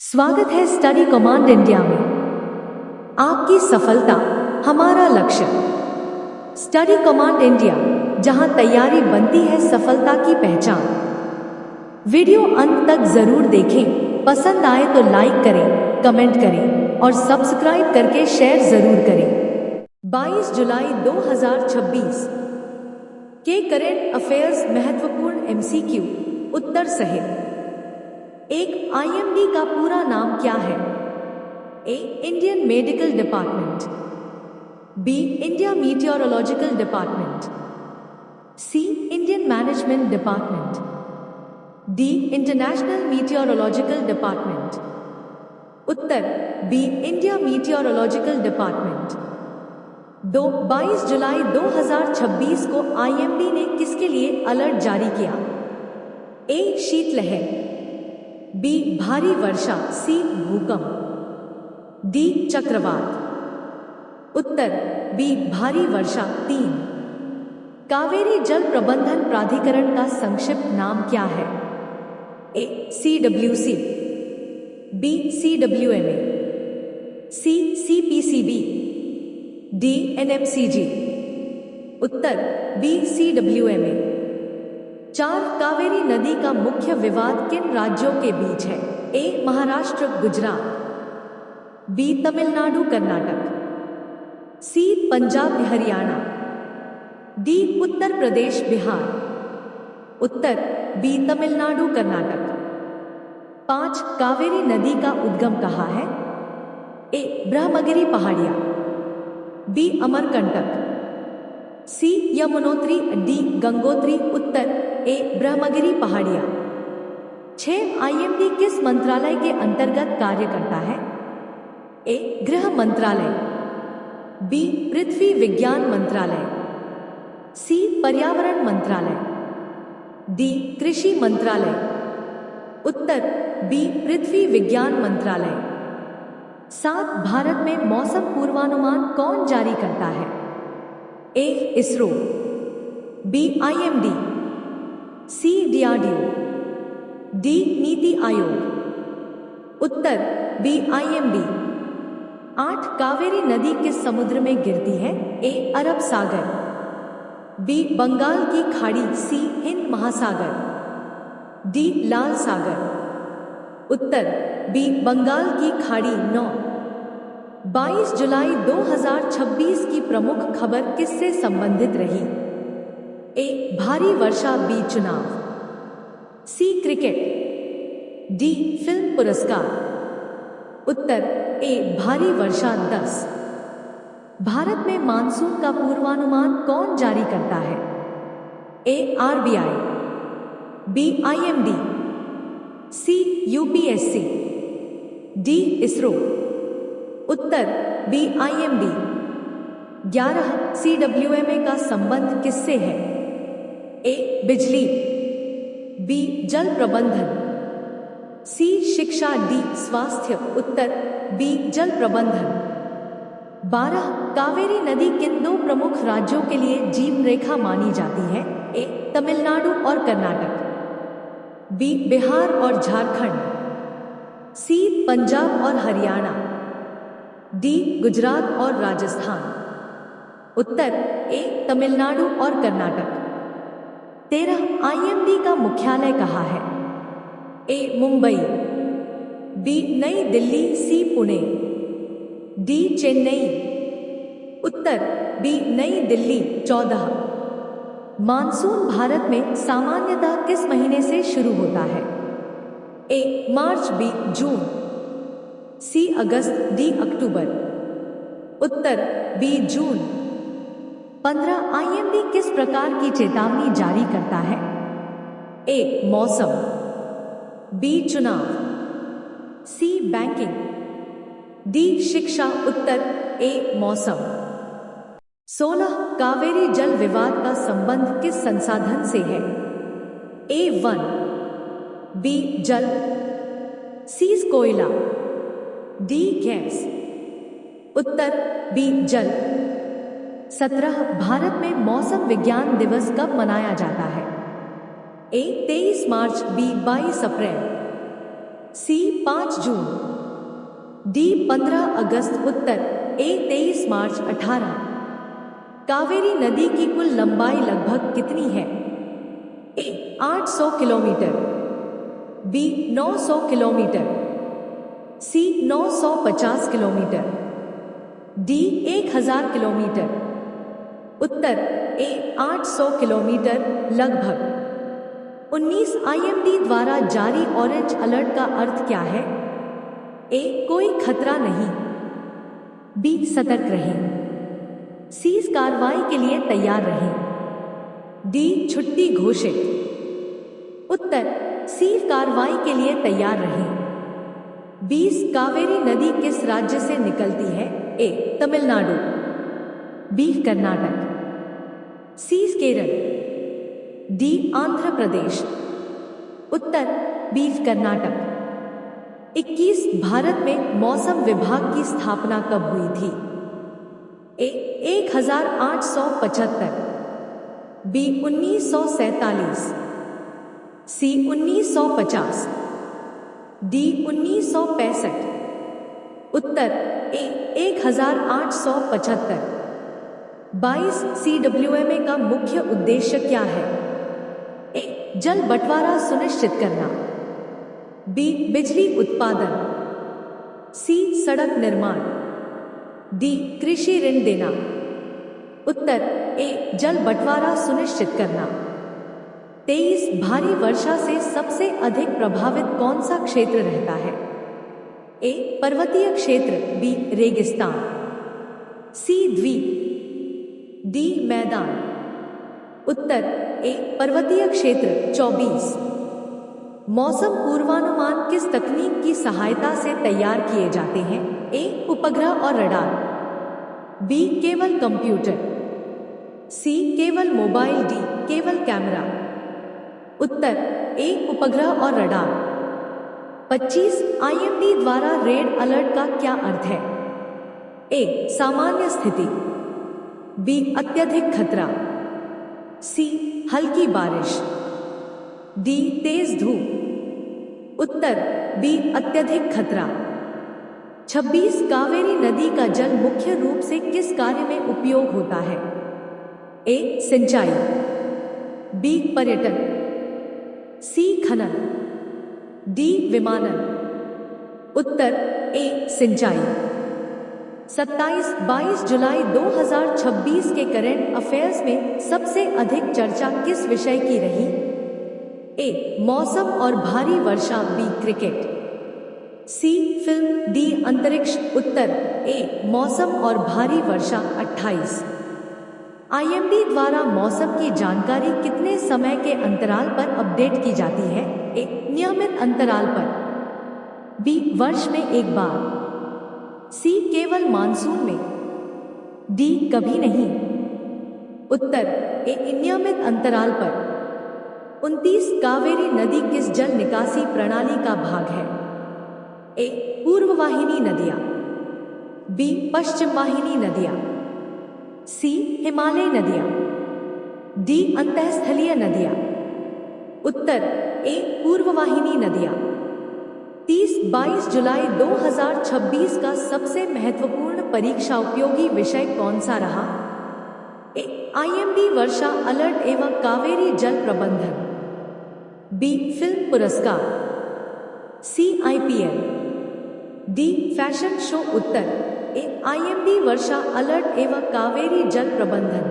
स्वागत है study command India में। आपकी सफलता हमारा लक्ष्य। स्टडी कमांड इंडिया, जहां तैयारी बनती है सफलता की पहचान। वीडियो अंत तक जरूर देखें। पसंद आए तो लाइक करें, कमेंट करें और सब्सक्राइब करके शेयर जरूर करें। 22 जुलाई 2026 के करंट अफेयर्स महत्वपूर्ण एमसीक्यू उत्तर सहित। एक आईएमडी का पूरा नाम क्या है? A. Indian medical department. B. India meteorological department. C. Indian management department. D. International meteorological department. उत्तर बी. India meteorological department. 22 जुलाई 2026 को आईएमडी ने किसके लिए अलर्ट जारी किया? ए. शीतलहर। बी. भारी वर्षा। सी. भूकंप। डी. चक्रवात। उत्तर बी. भारी वर्षा। 3. कावेरी जल प्रबंधन प्राधिकरण का संक्षिप्त नाम क्या है? ए. CWC। बी. CWMA। सी. CPCB। डी. NMCG। उत्तर बी. CWMA। 4. कावेरी नदी का मुख्य विवाद किन राज्यों के बीच है? ए. महाराष्ट्र गुजरात। बी. तमिलनाडु कर्नाटक। सी. पंजाब हरियाणा। डी. उत्तर प्रदेश बिहार। उत्तर बी. तमिलनाडु कर्नाटक। 5. कावेरी नदी का उद्गम कहाँ है? ए. ब्रह्मगिरी पहाड़ियां। बी. अमरकंटक। सी. यमुनोत्री। डी. गंगोत्री। उत्तर ए. ब्रह्मगिरी पहाड़ियां। 6. आईएमडी किस मंत्रालय के अंतर्गत कार्य करता है? ए. गृह मंत्रालय। बी. पृथ्वी विज्ञान मंत्रालय। सी. पर्यावरण मंत्रालय। डी. कृषि मंत्रालय। उत्तर बी. पृथ्वी विज्ञान मंत्रालय। 7. भारत में मौसम पूर्वानुमान कौन जारी करता है? ए. इसरो। बी. आईएमडी। सी. डीआरडीओ। डी. नीति आयोग। उत्तर बी. आईएमडी। 8. कावेरी नदी किस समुद्र में गिरती है? ए. अरब सागर। बी. बंगाल की खाड़ी। सी. हिंद महासागर। डी. लाल सागर। उत्तर बी. बंगाल की खाड़ी। 9. 22 जुलाई 2026 की प्रमुख खबर किससे संबंधित रही? ए. भारी वर्षा। बी. चुनाव। सी. क्रिकेट। डी. फिल्म पुरस्कार। उत्तर ए. भारी वर्षा। 10. भारत में मानसून का पूर्वानुमान कौन जारी करता है? ए. आरबीआई। बी. आईएमडी। सी. यूपीएससी। डी. इसरो। उत्तर बी. आईएमडी। 11. CWMA का संबंध किससे है? ए. बिजली। बी. जल प्रबंधन। सी. शिक्षा। डी. स्वास्थ्य। उत्तर बी. जल प्रबंधन। 12. कावेरी नदी किन दो प्रमुख राज्यों के लिए जीवन रेखा मानी जाती है? ए. तमिलनाडु और कर्नाटक। बी. बिहार और झारखंड। सी. पंजाब और हरियाणा। डी. गुजरात और राजस्थान। उत्तर ए. तमिलनाडु और कर्नाटक। 13. आईएमडी का मुख्यालय कहाँ है? ए. मुंबई। बी. नई दिल्ली। सी. पुणे। डी. चेन्नई। उत्तर बी. नई दिल्ली। 14. मानसून भारत में सामान्यतः किस महीने से शुरू होता है? ए. मार्च। बी. जून। सी. अगस्त। डी. अक्टूबर। उत्तर बी. जून। 15. आईएमडी किस प्रकार की चेतावनी जारी करता है? ए. मौसम। बी. चुनाव। सी. बैंकिंग। डी. शिक्षा। उत्तर ए. मौसम। 16. कावेरी जल विवाद का संबंध किस संसाधन से है? ए. वन। बी. जल। सी. कोयला। डी. गैस। उत्तर बी. जल। 17. भारत में मौसम विज्ञान दिवस कब मनाया जाता है? ए. 23 मार्च। बी. 22 अप्रैल। सी. 5 जून, डी 15 अगस्त। उत्तर ए 23 मार्च। 18 कावेरी नदी की कुल लंबाई लगभग कितनी है? ए 800 किलोमीटर, बी 900 किलोमीटर, सी 950 किलोमीटर, डी 1000 किलोमीटर। उत्तर ए 800 किलोमीटर लगभग। 19 IMD द्वारा जारी ऑरेंज अलर्ट का अर्थ क्या है? ए कोई खतरा नहीं, बी सतर्क रहें, सी कार्रवाई के लिए तैयार रहें, डी छुट्टी घोषित। उत्तर सी कार्रवाई के लिए तैयार रहें। 20 कावेरी नदी किस राज्य से निकलती है? ए तमिलनाडु, बी कर्नाटक, सी केरल, डी आंध्र प्रदेश। उत्तर बी कर्नाटक। 21 भारत में मौसम विभाग की स्थापना कब हुई थी? ए 1875, बी 1947, सी 1950, डी 1965। उत्तर ए 1875। 22 CWMA का मुख्य उद्देश्य क्या है? ए जल बंटवारा सुनिश्चित करना, बी बिजली उत्पादन, सी सड़क निर्माण, डी कृषि ऋण देना। उत्तर ए जल बंटवारा सुनिश्चित करना। 23 भारी वर्षा से सबसे अधिक प्रभावित कौन सा क्षेत्र रहता है? ए पर्वतीय क्षेत्र, बी रेगिस्तान, सी द्वीप, डी मैदान। उत्तर ए पर्वतीय क्षेत्र। 24 मौसम पूर्वानुमान किस तकनीक की सहायता से तैयार किए जाते हैं? ए उपग्रह और रडार, बी केवल कंप्यूटर, सी केवल मोबाइल, डी केवल कैमरा। उत्तर ए उपग्रह और रडार। 25 IMD द्वारा रेड अलर्ट का क्या अर्थ है? ए सामान्य स्थिति, बी अत्यधिक खतरा, सी हल्की बारिश, डी तेज धूप। उत्तर बी अत्यधिक खतरा। 26 कावेरी नदी का जल मुख्य रूप से किस कार्य में उपयोग होता है? ए सिंचाई, बी पर्यटन, सी खनन, डी विमानन। उत्तर ए सिंचाई। 27-22 जुलाई 2026 के करंट अफेयर्स में सबसे अधिक चर्चा किस विषय की रही? ए मौसम और भारी वर्षा, बी क्रिकेट, सी फिल्म, डी अंतरिक्ष। उत्तर ए मौसम और भारी वर्षा। 28 IMD द्वारा मौसम की जानकारी कितने समय के अंतराल पर अपडेट की जाती है? ए नियमित अंतराल पर, बी वर्ष में एक बार, सी केवल मानसून में, डी कभी नहीं। उत्तर ए नियमित अंतराल पर। 29 कावेरी नदी किस जल निकासी प्रणाली का भाग है? ए पूर्ववाहिनी नदियां, बी पश्चिम वाहिनी नदियां, सी हिमालय नदियां, डी अंतःस्थलीय नदियां। उत्तर ए पूर्ववाहिनी नदियां। 30-22 जुलाई 2026 का सबसे महत्वपूर्ण परीक्षा उपयोगी विषय कौन सा रहा? ए IMD वर्षा अलर्ट एवं कावेरी जल प्रबंधन, बी फिल्म पुरस्कार, सी IPL, डी फैशन शो। उत्तर ए IMD वर्षा अलर्ट एवं कावेरी जल प्रबंधन।